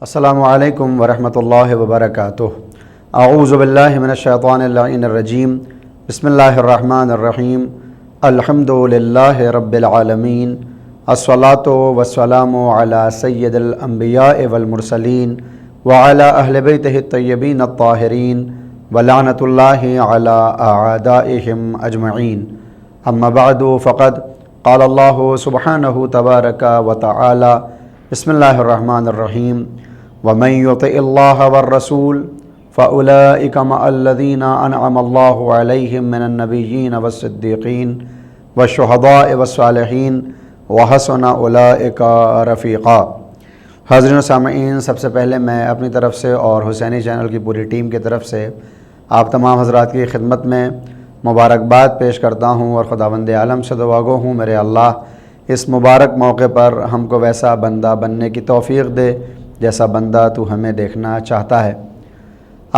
السلام علیکم ورحمۃ اللہ وبرکاتہ۔ اعوذ باللہ من الشیطان اللعین الرجیم، بسم اللہ الرحمن الرحیم، الحمد للہ رب العالمین، الصلاۃ والسلام علی سید الانبیاء والمرسلین وعلی اہل بیتہ الطیبین الطاہرین ولعنۃ اللہ علی اعدائہم اجمعین، اما بعد فقد قال اللہ سبحانہ تبارک وتعالی، بسم اللہ الرحمن الرحیم، وَمَن يُطِعِ اللَّهَ وَالرَّسُولَ فَأُولَئِكَ مَعَ الَّذِينَ أَنْعَمَ اللَّهُ عَلَيْهِم مِّنَ النَّبِيِّينَ وَالصِّدِّيقِينَ وَالشُّهَدَاءِ وَالصَّالِحِينَ وَحَسُنَ أُولَئِكَ رَفِيقًا۔ حاضرین و سامعین، سب سے پہلے میں اپنی طرف سے اور حسینی چینل کی پوری ٹیم کی طرف سے آپ تمام حضرات کی خدمت میں مبارکباد پیش کرتا ہوں اور خداوند عالم سے دعا گو ہوں میرے اللہ اس مبارک موقع پر ہم کو ویسا بندہ بننے کی توفیق دے جیسا بندہ تو ہمیں دیکھنا چاہتا ہے۔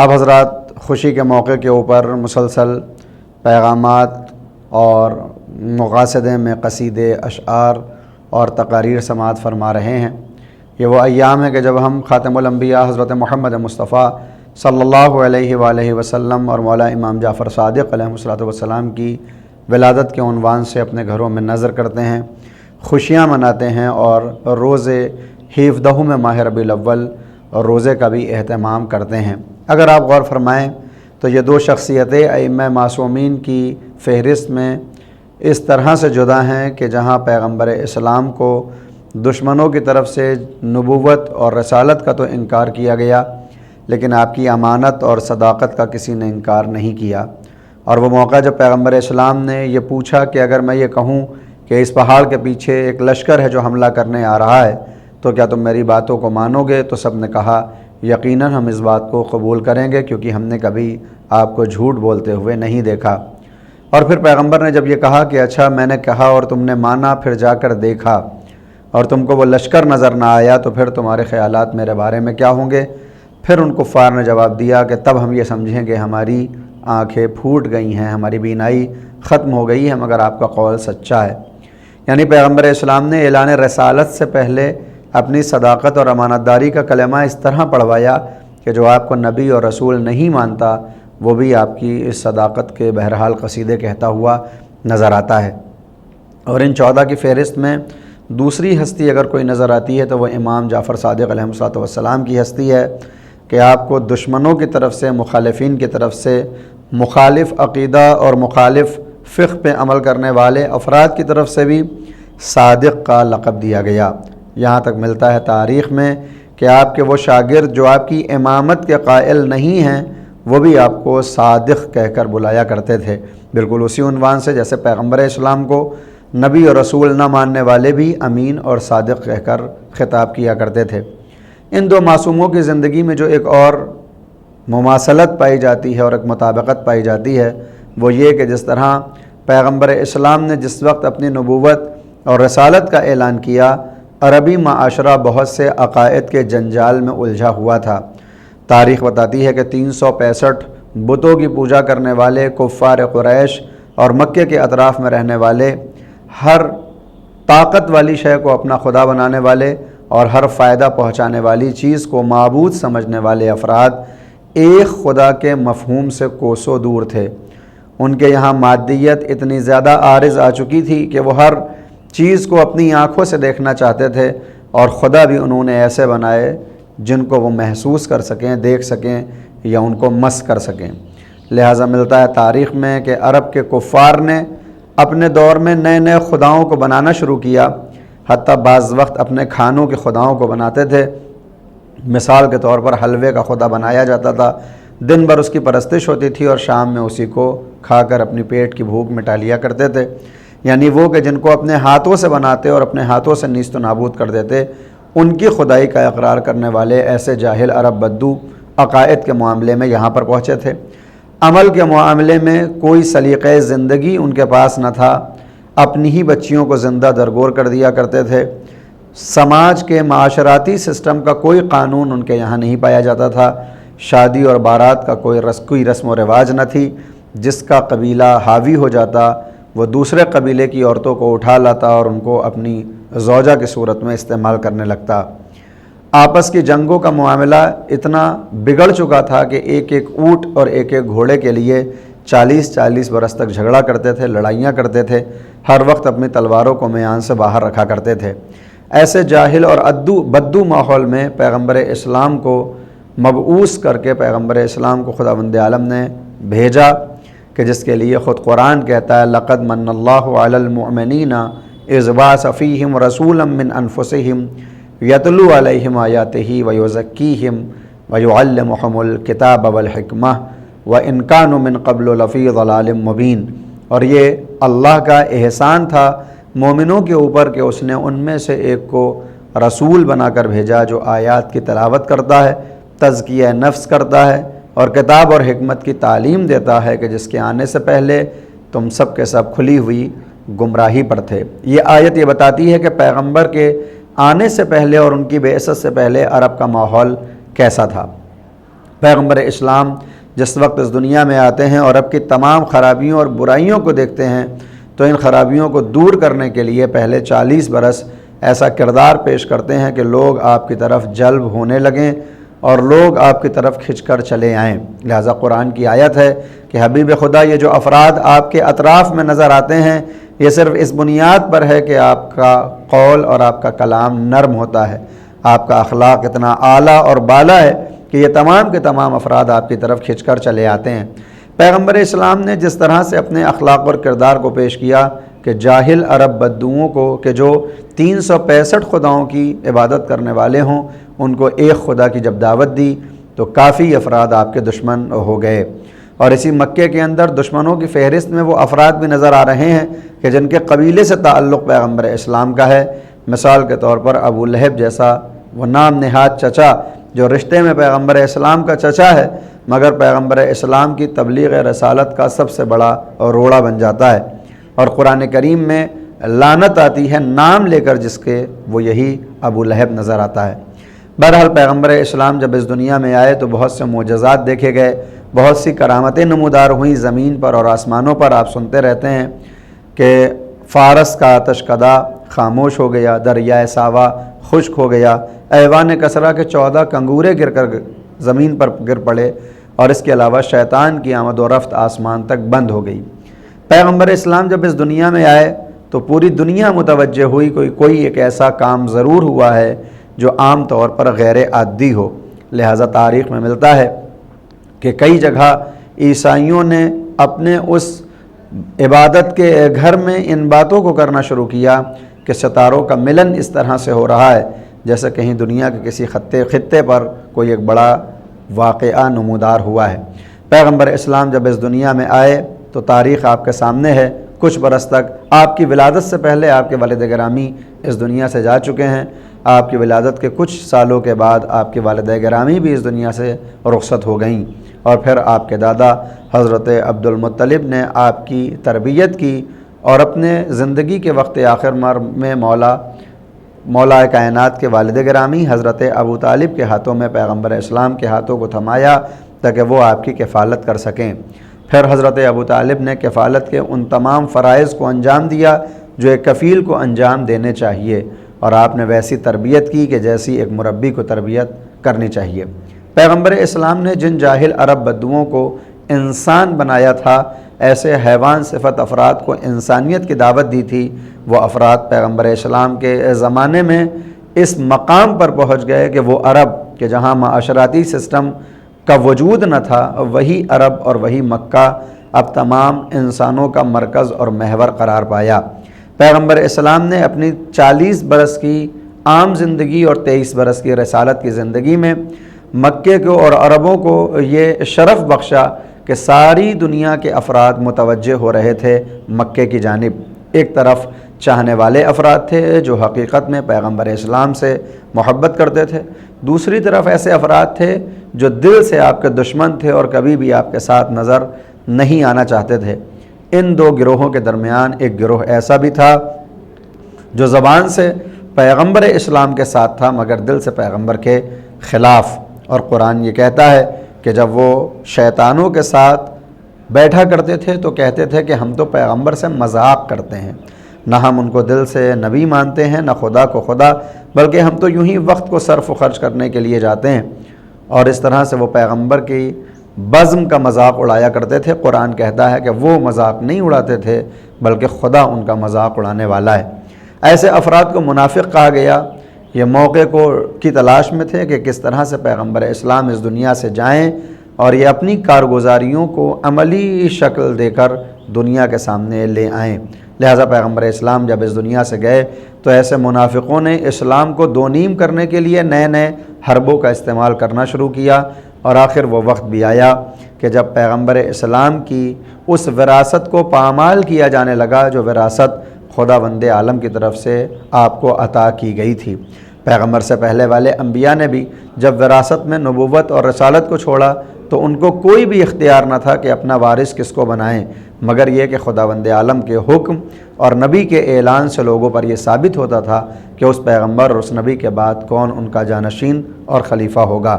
آپ حضرات خوشی کے موقع کے اوپر مسلسل پیغامات اور مقاصدے میں قصیدے، اشعار اور تقاریر سماعت فرما رہے ہیں۔ یہ وہ ایام ہے کہ جب ہم خاتم الانبیاء حضرت محمد مصطفیٰ صلی اللہ علیہ وآلہ وسلم اور مولا امام جعفر صادق علیہ الصلوۃ والسلام کی ولادت کے عنوان سے اپنے گھروں میں نظر کرتے ہیں، خوشیاں مناتے ہیں اور روزے 17 میں ماہ ربیع الاول اور روزے کا بھی اہتمام کرتے ہیں۔ اگر آپ غور فرمائیں تو یہ دو شخصیتیں ائمہ معصومین کی فہرست میں اس طرح سے جدا ہیں کہ جہاں پیغمبر اسلام کو دشمنوں کی طرف سے نبوت اور رسالت کا تو انکار کیا گیا، لیکن آپ کی امانت اور صداقت کا کسی نے انکار نہیں کیا۔ اور وہ موقع جب پیغمبر اسلام نے یہ پوچھا کہ اگر میں یہ کہوں کہ اس پہاڑ کے پیچھے ایک لشکر ہے جو حملہ کرنے آ رہا ہے تو کیا تم میری باتوں کو مانو گے؟ تو سب نے کہا یقیناً ہم اس بات کو قبول کریں گے، کیونکہ ہم نے کبھی آپ کو جھوٹ بولتے ہوئے نہیں دیکھا۔ اور پھر پیغمبر نے جب یہ کہا کہ اچھا میں نے کہا اور تم نے مانا، پھر جا کر دیکھا اور تم کو وہ لشکر نظر نہ آیا تو پھر تمہارے خیالات میرے بارے میں کیا ہوں گے؟ پھر ان کفار نے جواب دیا کہ تب ہم یہ سمجھیں کہ ہماری آنکھیں پھوٹ گئی ہیں، ہماری بینائی ختم ہو گئی ہے، مگر آپ کا قول سچا ہے۔ یعنی پیغمبر اسلام نے اعلان رسالت سے پہلے اپنی صداقت اور امانت داری کا کلمہ اس طرح پڑھوایا کہ جو آپ کو نبی اور رسول نہیں مانتا وہ بھی آپ کی اس صداقت کے بہرحال قصیدے کہتا ہوا نظر آتا ہے۔ اور ان 14 کی فہرست میں دوسری ہستی اگر کوئی نظر آتی ہے تو وہ امام جعفر صادق علیہ الصلوۃ والسلام کی ہستی ہے کہ آپ کو دشمنوں کی طرف سے، مخالفین کی طرف سے، مخالف عقیدہ اور مخالف فقہ پہ عمل کرنے والے افراد کی طرف سے بھی صادق کا لقب دیا گیا۔ یہاں تک ملتا ہے تاریخ میں کہ آپ کے وہ شاگرد جو آپ کی امامت کے قائل نہیں ہیں وہ بھی آپ کو صادق کہہ کر بلایا کرتے تھے، بالکل اسی عنوان سے جیسے پیغمبر اسلام کو نبی اور رسول نہ ماننے والے بھی امین اور صادق کہہ کر خطاب کیا کرتے تھے۔ ان دو معصوموں کی زندگی میں جو ایک اور مماثلت پائی جاتی ہے اور ایک مطابقت پائی جاتی ہے وہ یہ کہ جس طرح پیغمبر اسلام نے جس وقت اپنی نبوت اور رسالت کا اعلان کیا، عربی معاشرہ بہت سے عقائد کے جنجال میں الجھا ہوا تھا۔ تاریخ بتاتی ہے کہ 365 بتوں کی پوجا کرنے والے کفار قریش اور مکے کے اطراف میں رہنے والے، ہر طاقت والی شے کو اپنا خدا بنانے والے اور ہر فائدہ پہنچانے والی چیز کو معبود سمجھنے والے افراد ایک خدا کے مفہوم سے کوسوں دور تھے۔ ان کے یہاں مادیت اتنی زیادہ عارض آ چکی تھی کہ وہ ہر چیز کو اپنی آنکھوں سے دیکھنا چاہتے تھے، اور خدا بھی انہوں نے ایسے بنائے جن کو وہ محسوس کر سکیں، دیکھ سکیں یا ان کو مس کر سکیں۔ لہٰذا ملتا ہے تاریخ میں کہ عرب کے کفار نے اپنے دور میں نئے نئے خداؤں کو بنانا شروع کیا، حتیٰ بعض وقت اپنے کھانوں کے خداؤں کو بناتے تھے۔ مثال کے طور پر حلوے کا خدا بنایا جاتا تھا، دن بھر اس کی پرستش ہوتی تھی اور شام میں اسی کو کھا کر اپنی پیٹ کی بھوک مٹا لیا کرتے تھے۔ یعنی وہ کہ جن کو اپنے ہاتھوں سے بناتے اور اپنے ہاتھوں سے نیست و نابود کر دیتے، ان کی خدائی کا اقرار کرنے والے ایسے جاہل عرب بدو عقائد کے معاملے میں یہاں پر پہنچے تھے۔ عمل کے معاملے میں کوئی سلیقہ زندگی ان کے پاس نہ تھا، اپنی ہی بچیوں کو زندہ درگور کر دیا کرتے تھے۔ سماج کے معاشراتی سسٹم کا کوئی قانون ان کے یہاں نہیں پایا جاتا تھا۔ شادی اور بارات کا کوئی رسم و رواج نہ تھی۔ جس کا قبیلہ حاوی ہو جاتا وہ دوسرے قبیلے کی عورتوں کو اٹھا لاتا اور ان کو اپنی زوجہ کی صورت میں استعمال کرنے لگتا۔ آپس کی جنگوں کا معاملہ اتنا بگڑ چکا تھا کہ ایک ایک اونٹ اور ایک ایک گھوڑے کے لیے 40 برس تک جھگڑا کرتے تھے، لڑائیاں کرتے تھے، ہر وقت اپنی تلواروں کو میان سے باہر رکھا کرتے تھے۔ ایسے جاہل اور بدو ماحول میں پیغمبر اسلام کو مبعوث کر کے پیغمبر اسلام کو خداوند عالم نے بھیجا کہ جس کے لیے خود قرآن کہتا ہے لقد من اللہ علی المؤمنین اذ بعث فیہم رسولا من انفسہم یتلو علیہم آیاتہ ویزکیہم ویعلمہم الکتاب والحکمہ وان کانوا من قبل لفی ضلال مبین۔ اور یہ اللہ کا احسان تھا مومنوں کے اوپر کہ اس نے ان میں سے ایک کو رسول بنا کر بھیجا جو آیات کی تلاوت کرتا ہے، تزکیہ نفس کرتا ہے اور کتاب اور حکمت کی تعلیم دیتا ہے کہ جس کے آنے سے پہلے تم سب کے سب کھلی ہوئی گمراہی پر تھے۔ یہ آیت یہ بتاتی ہے کہ پیغمبر کے آنے سے پہلے اور ان کی بعثت سے پہلے عرب کا ماحول کیسا تھا۔ پیغمبر اسلام جس وقت اس دنیا میں آتے ہیں اور عرب کی تمام خرابیوں اور برائیوں کو دیکھتے ہیں تو ان خرابیوں کو دور کرنے کے لیے پہلے 40 برس ایسا کردار پیش کرتے ہیں کہ لوگ آپ کی طرف جلب ہونے لگیں اور لوگ آپ کی طرف کھنچ کر چلے آئیں۔ لہٰذا قرآن کی آیت ہے کہ حبیب خدا یہ جو افراد آپ کے اطراف میں نظر آتے ہیں یہ صرف اس بنیاد پر ہے کہ آپ کا قول اور آپ کا کلام نرم ہوتا ہے، آپ کا اخلاق اتنا اعلیٰ اور بالا ہے کہ یہ تمام کے تمام افراد آپ کی طرف کھنچ کر چلے آتے ہیں۔ پیغمبر اسلام نے جس طرح سے اپنے اخلاق اور کردار کو پیش کیا کہ جاہل عرب بدوؤں کو کہ جو 365 خداؤں کی عبادت کرنے والے ہوں ان کو ایک خدا کی جب دعوت دی تو کافی افراد آپ کے دشمن ہو گئے۔ اور اسی مکے کے اندر دشمنوں کی فہرست میں وہ افراد بھی نظر آ رہے ہیں کہ جن کے قبیلے سے تعلق پیغمبر اسلام کا ہے۔ مثال کے طور پر ابو لہب جیسا وہ نام نہاد چچا جو رشتے میں پیغمبر اسلام کا چچا ہے مگر پیغمبر اسلام کی تبلیغ رسالت کا سب سے بڑا روڑا بن جاتا ہے۔ اور قرآن کریم میں لعنت آتی ہے نام لے کر جس کے وہ یہی ابو لہب نظر آتا ہے۔ بہرحال پیغمبر اسلام جب اس دنیا میں آئے تو بہت سے معجزات دیکھے گئے، بہت سی کرامتیں نمودار ہوئیں زمین پر اور آسمانوں پر۔ آپ سنتے رہتے ہیں کہ فارس کا آتش کدا خاموش ہو گیا، دریائے ساوا خشک ہو گیا، ایوان کسرا کے 14 کنگورے گر کر زمین پر گر پڑے اور اس کے علاوہ شیطان کی آمد و رفت آسمان تک بند ہو گئی۔ پیغمبر اسلام جب اس دنیا میں آئے تو پوری دنیا متوجہ ہوئی کوئی ایک ایسا کام ضرور ہوا ہے جو عام طور پر غیر عادی ہو۔ لہٰذا تاریخ میں ملتا ہے کہ کئی جگہ عیسائیوں نے اپنے اس عبادت کے گھر میں ان باتوں کو کرنا شروع کیا کہ ستاروں کا ملن اس طرح سے ہو رہا ہے جیسے کہیں دنیا کے کسی خطے پر کوئی ایک بڑا واقعہ نمودار ہوا ہے۔ پیغمبر اسلام جب اس دنیا میں آئے تو تاریخ آپ کے سامنے ہے۔ کچھ برس تک آپ کی ولادت سے پہلے آپ کے والد گرامی اس دنیا سے جا چکے ہیں۔ آپ کی ولادت کے کچھ سالوں کے بعد آپ کی والدہ گرامی بھی اس دنیا سے رخصت ہو گئیں اور پھر آپ کے دادا حضرت عبد المطلب نے آپ کی تربیت کی اور اپنے زندگی کے وقت آخر میں مولا کائنات کے والد گرامی حضرت ابو طالب کے ہاتھوں میں پیغمبر اسلام کے ہاتھوں کو تھمایا تاکہ وہ آپ کی کفالت کر سکیں۔ پھر حضرت ابو طالب نے کفالت کے ان تمام فرائض کو انجام دیا جو ایک کفیل کو انجام دینے چاہیے اور آپ نے ویسی تربیت کی کہ جیسی ایک مربی کو تربیت کرنی چاہیے۔ پیغمبر اسلام نے جن جاہل عرب بدوؤں کو انسان بنایا تھا، ایسے حیوان صفت افراد کو انسانیت کی دعوت دی تھی، وہ افراد پیغمبر اسلام کے زمانے میں اس مقام پر پہنچ گئے کہ وہ عرب کہ جہاں معاشراتی سسٹم کا وجود نہ تھا، وہی عرب اور وہی مکہ اب تمام انسانوں کا مرکز اور محور قرار پایا۔ پیغمبر اسلام نے اپنی 40 برس کی عام زندگی اور 23 برس کی رسالت کی زندگی میں مکے کو اور عربوں کو یہ شرف بخشا کہ ساری دنیا کے افراد متوجہ ہو رہے تھے مکے کی جانب۔ ایک طرف چاہنے والے افراد تھے جو حقیقت میں پیغمبر اسلام سے محبت کرتے تھے، دوسری طرف ایسے افراد تھے جو دل سے آپ کے دشمن تھے اور کبھی بھی آپ کے ساتھ نظر نہیں آنا چاہتے تھے۔ ان دو گروہوں کے درمیان ایک گروہ ایسا بھی تھا جو زبان سے پیغمبر اسلام کے ساتھ تھا مگر دل سے پیغمبر کے خلاف، اور قرآن یہ کہتا ہے کہ جب وہ شیطانوں کے ساتھ بیٹھا کرتے تھے تو کہتے تھے کہ ہم تو پیغمبر سے مذاق کرتے ہیں، نہ ہم ان کو دل سے نبی مانتے ہیں نہ خدا کو خدا، بلکہ ہم تو یوں ہی وقت کو صرف و خرچ کرنے کے لیے جاتے ہیں۔ اور اس طرح سے وہ پیغمبر کی بزم کا مذاق اڑایا کرتے تھے۔ قرآن کہتا ہے کہ وہ مذاق نہیں اڑاتے تھے بلکہ خدا ان کا مذاق اڑانے والا ہے۔ ایسے افراد کو منافق کہا گیا۔ یہ موقع کی تلاش میں تھے کہ کس طرح سے پیغمبر اسلام اس دنیا سے جائیں اور یہ اپنی کارگزاریوں کو عملی شکل دے کر دنیا کے سامنے لے آئیں۔ لہٰذا پیغمبر اسلام جب اس دنیا سے گئے تو ایسے منافقوں نے اسلام کو دو نیم کرنے کے لیے نئے نئے حربوں کا استعمال کرنا شروع کیا، اور آخر وہ وقت بھی آیا کہ جب پیغمبر اسلام کی اس وراثت کو پامال کیا جانے لگا جو وراثت خداوند عالم کی طرف سے آپ کو عطا کی گئی تھی۔ پیغمبر سے پہلے والے انبیاء نے بھی جب وراثت میں نبوت اور رسالت کو چھوڑا تو ان کو کوئی بھی اختیار نہ تھا کہ اپنا وارث کس کو بنائیں، مگر یہ کہ خداوند عالم کے حکم اور نبی کے اعلان سے لوگوں پر یہ ثابت ہوتا تھا کہ اس پیغمبر اور اس نبی کے بعد کون ان کا جانشین اور خلیفہ ہوگا۔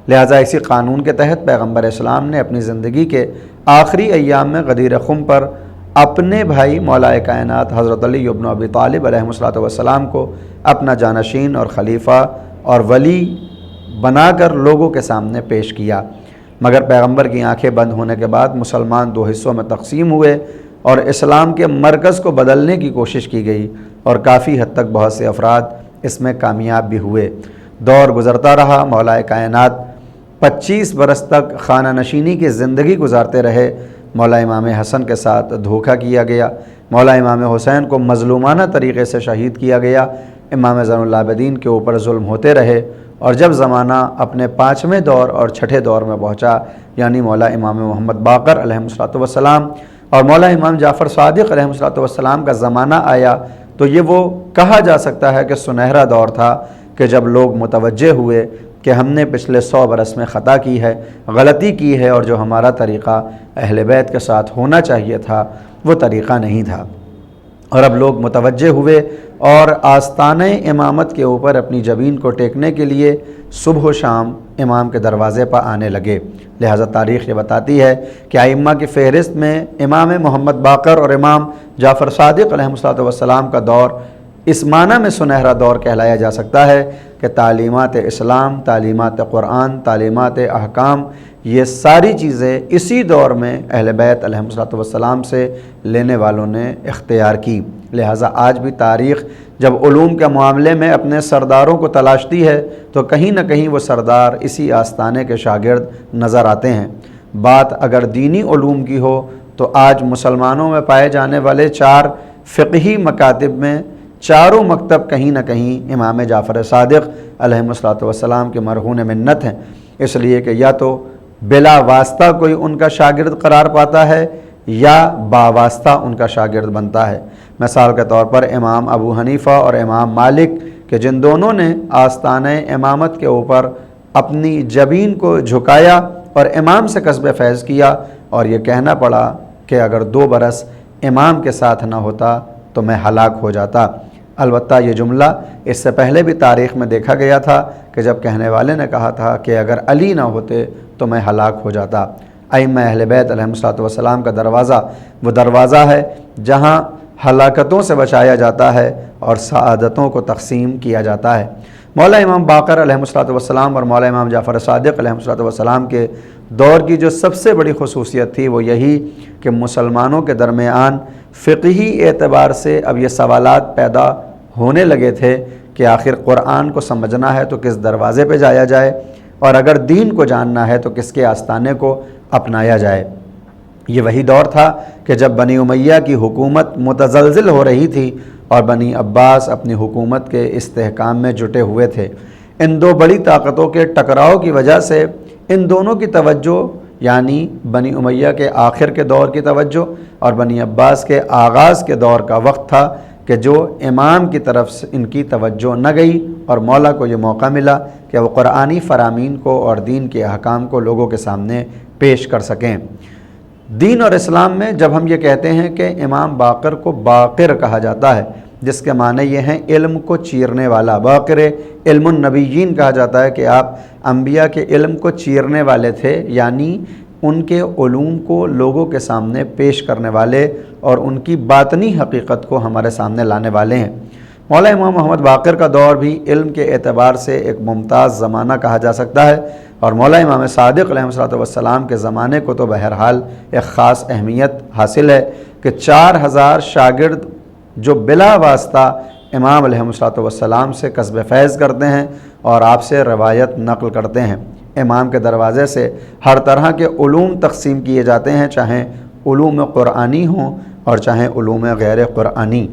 لہٰذا اسی قانون کے تحت پیغمبر اسلام نے اپنی زندگی کے آخری ایام میں غدیر خم پر اپنے بھائی مولا کائنات حضرت علی بن ابی طالب علیہ السلام کو اپنا جانشین اور خلیفہ اور ولی بنا کر لوگوں کے سامنے پیش کیا، مگر پیغمبر کی آنکھیں بند ہونے کے بعد مسلمان دو حصوں میں تقسیم ہوئے اور اسلام کے مرکز کو بدلنے کی کوشش کی گئی، اور کافی حد تک بہت سے افراد اس میں کامیاب بھی ہوئے۔ دور گزرتا رہا، مولا کائنات 25 برس تک خانہ نشینی کی زندگی گزارتے رہے۔ مولا امام حسن کے ساتھ دھوکہ کیا گیا، مولا امام حسین کو مظلومانہ طریقے سے شہید کیا گیا، امام زین العابدین کے اوپر ظلم ہوتے رہے، اور جب زمانہ اپنے 5ویں دور اور 6ٹھے دور میں پہنچا، یعنی مولا امام محمد باقر علیہ السلام اور مولا امام جعفر صادق علیہ السلام کا زمانہ آیا، تو یہ وہ کہا جا سکتا ہے کہ سنہرا دور تھا کہ جب لوگ متوجہ ہوئے کہ ہم نے پچھلے 100 برس میں خطا کی ہے، غلطی کی ہے، اور جو ہمارا طریقہ اہل بیت کے ساتھ ہونا چاہیے تھا وہ طریقہ نہیں تھا، اور اب لوگ متوجہ ہوئے اور آستانہ امامت کے اوپر اپنی جبین کو ٹیکنے کے لیے صبح و شام امام کے دروازے پر آنے لگے۔ لہٰذا تاریخ یہ بتاتی ہے کہ ائمہ کی فہرست میں امام محمد باقر اور امام جعفر صادق علیہ السلام کا دور اس معنی میں سنہرا دور کہلایا جا سکتا ہے کہ تعلیمات اسلام، تعلیمات قرآن، تعلیمات احکام، یہ ساری چیزیں اسی دور میں اہل بیت علیہ السلام سے لینے والوں نے اختیار کی۔ لہٰذا آج بھی تاریخ جب علوم کے معاملے میں اپنے سرداروں کو تلاشتی ہے تو کہیں نہ کہیں وہ سردار اسی آستانے کے شاگرد نظر آتے ہیں۔ بات اگر دینی علوم کی ہو تو آج مسلمانوں میں پائے جانے والے 4 فقہی مکاتب میں چاروں مکتب کہیں نہ کہیں امام جعفر صادق علیہ السلام کے مرہون منت ہیں، اس لیے کہ یا تو بلا واسطہ کوئی ان کا شاگرد قرار پاتا ہے یا باواسطہ ان کا شاگرد بنتا ہے۔ مثال کے طور پر امام ابو حنیفہ اور امام مالک کہ جن دونوں نے آستانہ امامت کے اوپر اپنی جبین کو جھکایا اور امام سے کسب فیض کیا، اور یہ کہنا پڑا کہ اگر 2 برس امام کے ساتھ نہ ہوتا تو میں ہلاک ہو جاتا۔ البتہ یہ جملہ اس سے پہلے بھی تاریخ میں دیکھا گیا تھا کہ جب کہنے والے نے کہا تھا کہ اگر علی نہ ہوتے تو میں ہلاک ہو جاتا۔ ائمہ اہل بیت علیہ السلام کا دروازہ وہ دروازہ ہے جہاں ہلاکتوں سے بچایا جاتا ہے اور سعادتوں کو تقسیم کیا جاتا ہے۔ مولا امام باقر علیہ السلام اور مولا امام جعفر صادق علیہ السلام کے دور کی جو سب سے بڑی خصوصیت تھی وہ یہی کہ مسلمانوں کے درمیان فقہی اعتبار سے اب یہ سوالات پیدا ہونے لگے تھے کہ آخر قرآن کو سمجھنا ہے تو کس دروازے پہ جایا جائے، اور اگر دین کو جاننا ہے تو کس کے آستانے کو اپنایا جائے۔ یہ وہی دور تھا کہ جب بنی امیہ کی حکومت متزلزل ہو رہی تھی اور بنی عباس اپنی حکومت کے استحکام میں جٹے ہوئے تھے۔ ان 2 بڑی طاقتوں کے ٹکراؤ کی وجہ سے ان دونوں کی توجہ یعنی بنی امیہ کے آخر کے دور کی توجہ اور بنی عباس کے آغاز کے دور کا وقت تھا کہ جو امام کی طرف سے ان کی توجہ نہ گئی اور مولا کو یہ موقع ملا کہ وہ قرآنی فرامین کو اور دین کے احکام کو لوگوں کے سامنے پیش کر سکیں۔ دین اور اسلام میں جب ہم یہ کہتے ہیں کہ امام باقر کو باقر کہا جاتا ہے، جس کے معنی یہ ہیں علم کو چیرنے والا، باقر علم النبیین کہا جاتا ہے کہ آپ انبیاء کے علم کو چیرنے والے تھے، یعنی ان کے علوم کو لوگوں کے سامنے پیش کرنے والے اور ان کی باطنی حقیقت کو ہمارے سامنے لانے والے ہیں۔ مولا امام محمد باقر کا دور بھی علم کے اعتبار سے ایک ممتاز زمانہ کہا جا سکتا ہے، اور مولا امام صادق علیہ السلام کے زمانے کو تو بہرحال ایک خاص اہمیت حاصل ہے کہ 4000 شاگرد جو بلا واسطہ امام علیہ السلام سے کسب فیض کرتے ہیں اور آپ سے روایت نقل کرتے ہیں۔ امام کے دروازے سے ہر طرح کے علوم تقسیم کیے جاتے ہیں، چاہے علوم قرآنی ہوں اور چاہے علوم غیر قرآنی،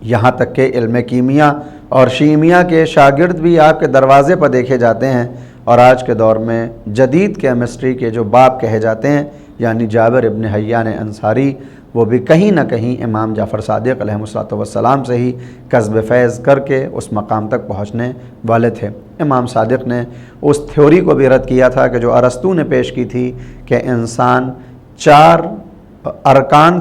یہاں تک کہ علم کیمیا اور شیمیہ کے شاگرد بھی آپ کے دروازے پر دیکھے جاتے ہیں۔ اور آج کے دور میں جدید کیمسٹری کے جو باپ کہے جاتے ہیں، یعنی جابر ابن حیان انصاری، وہ بھی کہیں نہ کہیں امام جعفر صادق علیہ السلام سے ہی کسب فیض کر کے اس مقام تک پہنچنے والے تھے۔ امام صادق نے اس تھیوری کو بھی رد کیا تھا کہ جو ارسطو نے پیش کی تھی کہ انسان 4 ارکان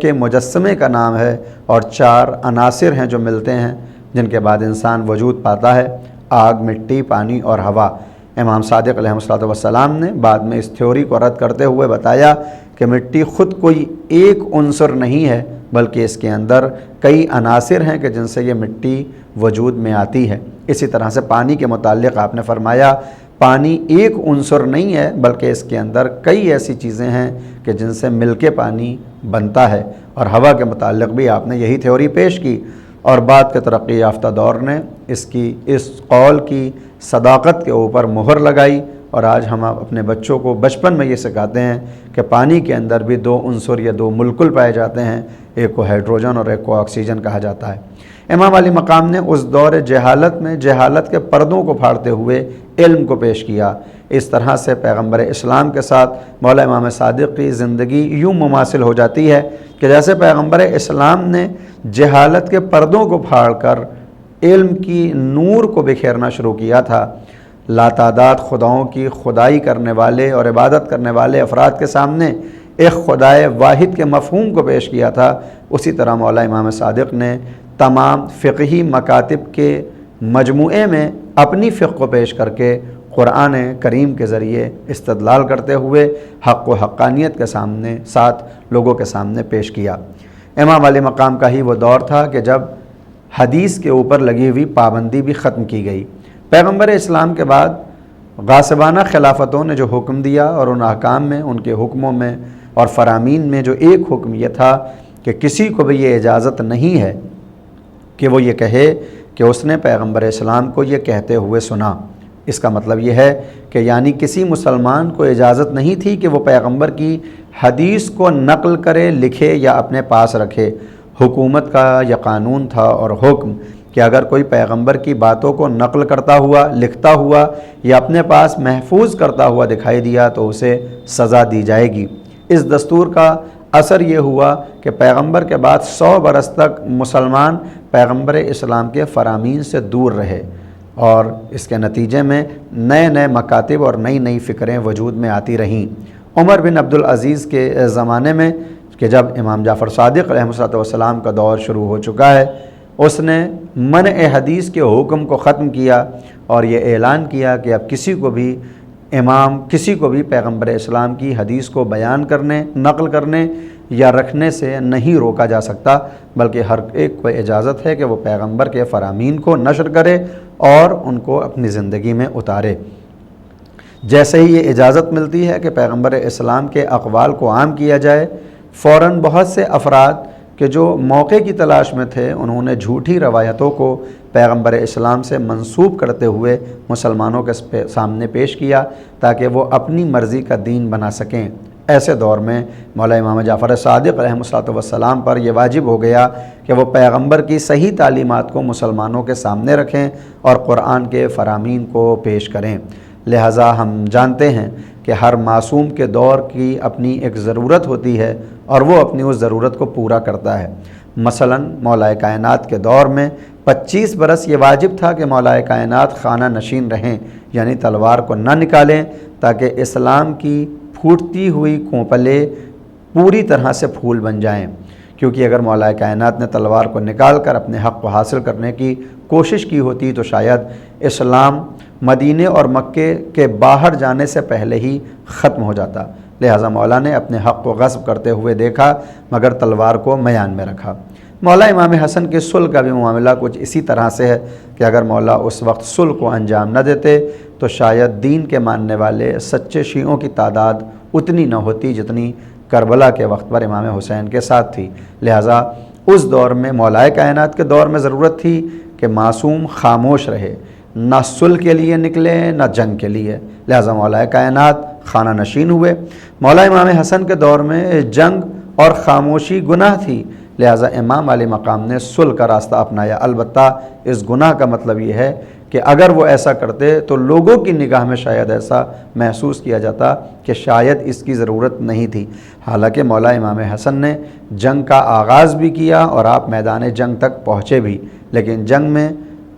کے مجسمے کا نام ہے اور 4 عناصر ہیں جو ملتے ہیں جن کے بعد انسان وجود پاتا ہے: آگ، مٹی، پانی اور ہوا۔ امام صادق علیہ السلام نے بعد میں اس تھیوری کو رد کرتے ہوئے بتایا کہ مٹی خود کوئی ایک عنصر نہیں ہے، بلکہ اس کے اندر کئی عناصر ہیں کہ جن سے یہ مٹی وجود میں آتی ہے۔ اسی طرح سے پانی کے متعلق آپ نے فرمایا پانی ایک عنصر نہیں ہے، بلکہ اس کے اندر کئی ایسی چیزیں ہیں کہ جن سے مل کے پانی بنتا ہے۔ اور ہوا کے متعلق بھی آپ نے یہی تھیوری پیش کی، اور بعد کے ترقی یافتہ دور نے اس قول کی صداقت کے اوپر مہر لگائی، اور آج ہم اپنے بچوں کو بچپن میں یہ سکھاتے ہیں کہ پانی کے اندر بھی 2 عنصر یا 2 مولکول پائے جاتے ہیں، ایک کو ہائیڈروجن اور ایک کو آکسیجن کہا جاتا ہے۔ امام علی مقام نے اس دور جہالت میں جہالت کے پردوں کو پھاڑتے ہوئے علم کو پیش کیا۔ اس طرح سے پیغمبر اسلام کے ساتھ مولا امام صادق کی زندگی یوں مماثل ہو جاتی ہے کہ جیسے پیغمبر اسلام نے جہالت کے پردوں کو پھاڑ کر علم کی نور کو بکھیرنا شروع کیا تھا، لاتعداد خداؤں کی خدائی کرنے والے اور عبادت کرنے والے افراد کے سامنے ایک خدائے واحد کے مفہوم کو پیش کیا تھا، اسی طرح مولا امام صادق نے تمام فقہی مکاتب کے مجموعے میں اپنی فقہ کو پیش کر کے قرآن کریم کے ذریعے استدلال کرتے ہوئے حق و حقانیت کے ساتھ لوگوں کے سامنے پیش کیا۔ امام علی مقام کا ہی وہ دور تھا کہ جب حدیث کے اوپر لگی ہوئی پابندی بھی ختم کی گئی۔ پیغمبر اسلام کے بعد غاصبانہ خلافتوں نے جو حکم دیا، اور ان احکام میں، ان کے حکموں میں اور فرامین میں جو ایک حکم یہ تھا کہ کسی کو بھی یہ اجازت نہیں ہے کہ وہ یہ کہے کہ اس نے پیغمبر اسلام کو یہ کہتے ہوئے سنا۔ اس کا مطلب یہ ہے کہ یعنی کسی مسلمان کو اجازت نہیں تھی کہ وہ پیغمبر کی حدیث کو نقل کرے، لکھے یا اپنے پاس رکھے۔ حکومت کا یہ قانون تھا اور حکم کہ اگر کوئی پیغمبر کی باتوں کو نقل کرتا ہوا، لکھتا ہوا یا اپنے پاس محفوظ کرتا ہوا دکھائی دیا تو اسے سزا دی جائے گی۔ اس دستور کا اثر یہ ہوا کہ پیغمبر کے بعد 100 برس تک مسلمان پیغمبر اسلام کے فرامین سے دور رہے، اور اس کے نتیجے میں نئے نئے مکاتب اور نئی نئی فکریں وجود میں آتی رہیں۔ عمر بن عبدالعزیز کے زمانے میں کہ جب امام جعفر صادق علیہ السلام کا دور شروع ہو چکا ہے، اس نے منع حدیث کے حکم کو ختم کیا اور یہ اعلان کیا کہ اب کسی کو بھی پیغمبر اسلام کی حدیث کو بیان کرنے، نقل کرنے یا رکھنے سے نہیں روکا جا سکتا، بلکہ ہر ایک کو اجازت ہے کہ وہ پیغمبر کے فرامین کو نشر کرے اور ان کو اپنی زندگی میں اتارے۔ جیسے ہی یہ اجازت ملتی ہے کہ پیغمبر اسلام کے اقوال کو عام کیا جائے، فوراً بہت سے افراد کہ جو موقع کی تلاش میں تھے، انہوں نے جھوٹی روایتوں کو پیغمبر اسلام سے منسوب کرتے ہوئے مسلمانوں کے سامنے پیش کیا تاکہ وہ اپنی مرضی کا دین بنا سکیں۔ ایسے دور میں مولا امام جعفر صادق علیہ السلام پر یہ واجب ہو گیا کہ وہ پیغمبر کی صحیح تعلیمات کو مسلمانوں کے سامنے رکھیں اور قرآن کے فرامین کو پیش کریں۔ لہٰذا ہم جانتے ہیں کہ ہر معصوم کے دور کی اپنی ایک ضرورت ہوتی ہے اور وہ اپنی اس ضرورت کو پورا کرتا ہے۔ مثلا مولا کائنات کے دور میں 25 برس یہ واجب تھا کہ مولا کائنات خانہ نشین رہیں، یعنی تلوار کو نہ نکالیں، تاکہ اسلام کی پھوٹتی ہوئی کونپلیں پوری طرح سے پھول بن جائیں، کیونکہ اگر مولا کائنات نے تلوار کو نکال کر اپنے حق کو حاصل کرنے کی کوشش کی ہوتی تو شاید اسلام مدینے اور مکے کے باہر جانے سے پہلے ہی ختم ہو جاتا۔ لہٰذا مولا نے اپنے حق کو غصب کرتے ہوئے دیکھا مگر تلوار کو میان میں رکھا۔ مولا امام حسن کے صلح کا بھی معاملہ کچھ اسی طرح سے ہے کہ اگر مولا اس وقت صلح کو انجام نہ دیتے تو شاید دین کے ماننے والے سچے شیعوں کی تعداد اتنی نہ ہوتی جتنی کربلا کے وقت پر امام حسین کے ساتھ تھی۔ لہٰذا اس دور میں مولا کائنات کے دور میں ضرورت تھی کہ معصوم خاموش رہے، نہ صلح کے لیے نکلے نہ جنگ کے لیے۔ لہٰذا مولا کائنات خانہ نشین ہوئے۔ مولا امام حسن کے دور میں جنگ اور خاموشی گناہ تھی، لہٰذا امام علی مقام نے صلح کا راستہ اپنایا۔ البتہ اس گناہ کا مطلب یہ ہے کہ اگر وہ ایسا کرتے تو لوگوں کی نگاہ میں شاید ایسا محسوس کیا جاتا کہ شاید اس کی ضرورت نہیں تھی۔ حالانکہ مولا امام حسن نے جنگ کا آغاز بھی کیا اور آپ میدان جنگ تک پہنچے بھی، لیکن جنگ میں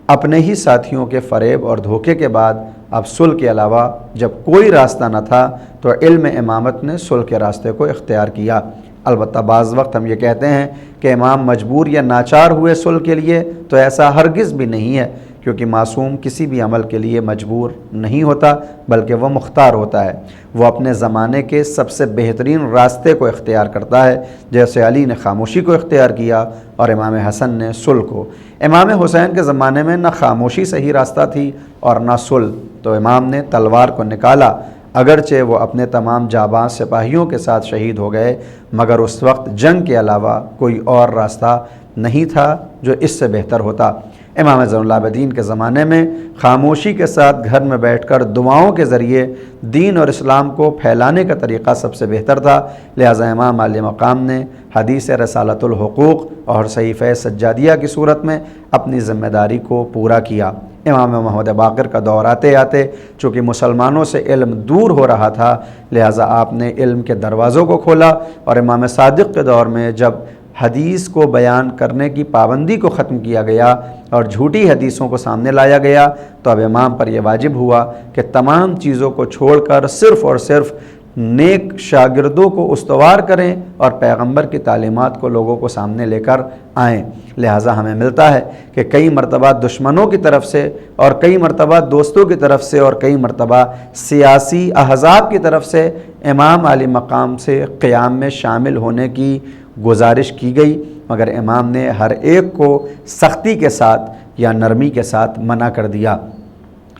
اپنے ہی ساتھیوں کے فریب اور دھوکے کے بعد اب صلح کے علاوہ جب کوئی راستہ نہ تھا تو علم امامت نے صلح کے راستے کو اختیار کیا۔ البتہ بعض وقت ہم یہ کہتے ہیں کہ امام مجبور یا ناچار ہوئے صلح کے لیے، تو ایسا ہرگز بھی نہیں ہے، کیونکہ معصوم کسی بھی عمل کے لیے مجبور نہیں ہوتا بلکہ وہ مختار ہوتا ہے۔ وہ اپنے زمانے کے سب سے بہترین راستے کو اختیار کرتا ہے، جیسے علی نے خاموشی کو اختیار کیا اور امام حسن نے صلح کو۔ امام حسین کے زمانے میں نہ خاموشی صحیح راستہ تھی اور نہ صلح، تو امام نے تلوار کو نکالا، اگرچہ وہ اپنے تمام جانباز سپاہیوں کے ساتھ شہید ہو گئے، مگر اس وقت جنگ کے علاوہ کوئی اور راستہ نہیں تھا جو اس سے بہتر ہوتا۔ امام زین العابدین کے زمانے میں خاموشی کے ساتھ گھر میں بیٹھ کر دعاؤں کے ذریعے دین اور اسلام کو پھیلانے کا طریقہ سب سے بہتر تھا، لہٰذا امام علی مقام نے حدیث رسالۃ الحقوق اور صحیفہ سجادیہ کی صورت میں اپنی ذمہ داری کو پورا کیا۔ امام محمد باقر کا دور آتے آتے چونکہ مسلمانوں سے علم دور ہو رہا تھا، لہٰذا آپ نے علم کے دروازوں کو کھولا، اور امام صادق کے دور میں جب حدیث کو بیان کرنے کی پابندی کو ختم کیا گیا اور جھوٹی حدیثوں کو سامنے لایا گیا، تو اب امام پر یہ واجب ہوا کہ تمام چیزوں کو چھوڑ کر صرف اور صرف نیک شاگردوں کو استوار کریں اور پیغمبر کی تعلیمات کو لوگوں کو سامنے لے کر آئیں۔ لہٰذا ہمیں ملتا ہے کہ کئی مرتبہ دشمنوں کی طرف سے اور کئی مرتبہ دوستوں کی طرف سے اور کئی مرتبہ سیاسی احزاب کی طرف سے امام علی مقام سے قیام میں شامل ہونے کی گزارش کی گئی، مگر امام نے ہر ایک کو سختی کے ساتھ یا نرمی کے ساتھ منع کر دیا۔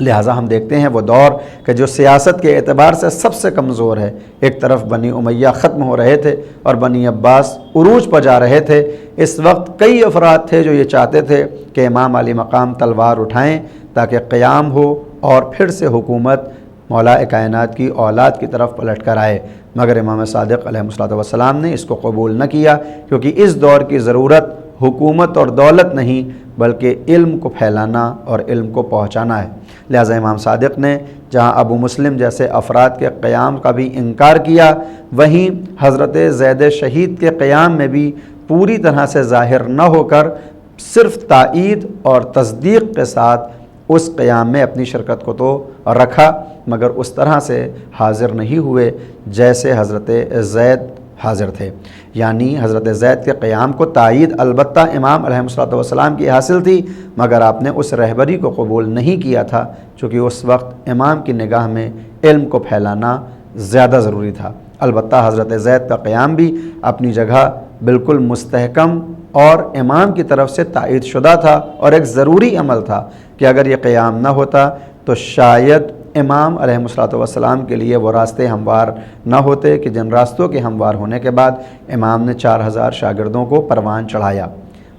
لہٰذا ہم دیکھتے ہیں وہ دور کہ جو سیاست کے اعتبار سے سب سے کمزور ہے، ایک طرف بنی امیہ ختم ہو رہے تھے اور بنی عباس عروج پر جا رہے تھے، اس وقت کئی افراد تھے جو یہ چاہتے تھے کہ امام علی مقام تلوار اٹھائیں تاکہ قیام ہو اور پھر سے حکومت مولا کائنات کی اولاد کی طرف پلٹ کر آئے، مگر امام صادق علیہ السلام نے اس کو قبول نہ کیا، کیونکہ اس دور کی ضرورت حکومت اور دولت نہیں بلکہ علم کو پھیلانا اور علم کو پہنچانا ہے۔ لہٰذا امام صادق نے جہاں ابو مسلم جیسے افراد کے قیام کا بھی انکار کیا، وہیں حضرت زید شہید کے قیام میں بھی پوری طرح سے ظاہر نہ ہو کر صرف تائید اور تصدیق کے ساتھ اس قیام میں اپنی شرکت کو تو رکھا، مگر اس طرح سے حاضر نہیں ہوئے جیسے حضرت زید حاضر تھے۔ یعنی حضرت زید کے قیام کو تائید البتہ امام علیہ السلام کی حاصل تھی، مگر آپ نے اس رہبری کو قبول نہیں کیا تھا، چونکہ اس وقت امام کی نگاہ میں علم کو پھیلانا زیادہ ضروری تھا۔ البتہ حضرت زید کا قیام بھی اپنی جگہ بالکل مستحکم اور امام کی طرف سے تائید شدہ تھا اور ایک ضروری عمل تھا کہ اگر یہ قیام نہ ہوتا تو شاید امام علیہ السلام کے لیے وہ راستے ہموار نہ ہوتے کہ جن راستوں کے ہموار ہونے کے بعد امام نے 4000 شاگردوں کو پروان چڑھایا۔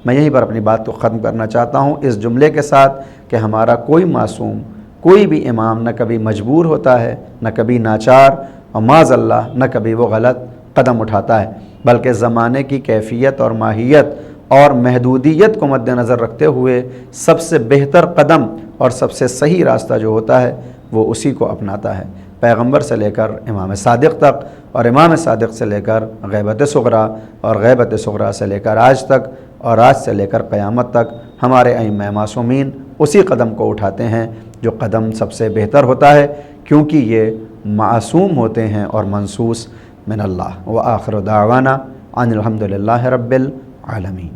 میں یہیں پر اپنی بات کو ختم کرنا چاہتا ہوں اس جملے کے ساتھ کہ ہمارا کوئی معصوم، کوئی بھی امام نہ کبھی مجبور ہوتا ہے، نہ کبھی ناچار، اور معاذ اللہ نہ کبھی وہ غلط قدم اٹھاتا ہے، بلکہ زمانے کی کیفیت اور ماہیت اور محدودیت کو مد نظر رکھتے ہوئے سب سے بہتر قدم اور سب سے صحیح راستہ جو ہوتا ہے وہ اسی کو اپناتا ہے۔ پیغمبر سے لے کر امام صادق تک، اور امام صادق سے لے کر غیبت صغریٰ، اور غیبت صغریٰ سے لے کر آج تک، اور آج سے لے کر قیامت تک ہمارے ائمہ معصومین اسی قدم کو اٹھاتے ہیں جو قدم سب سے بہتر ہوتا ہے، کیونکہ یہ معصوم ہوتے ہیں اور منصوص من اللہ۔ وآخر دعوانا ان الحمد للہ رب العالمین۔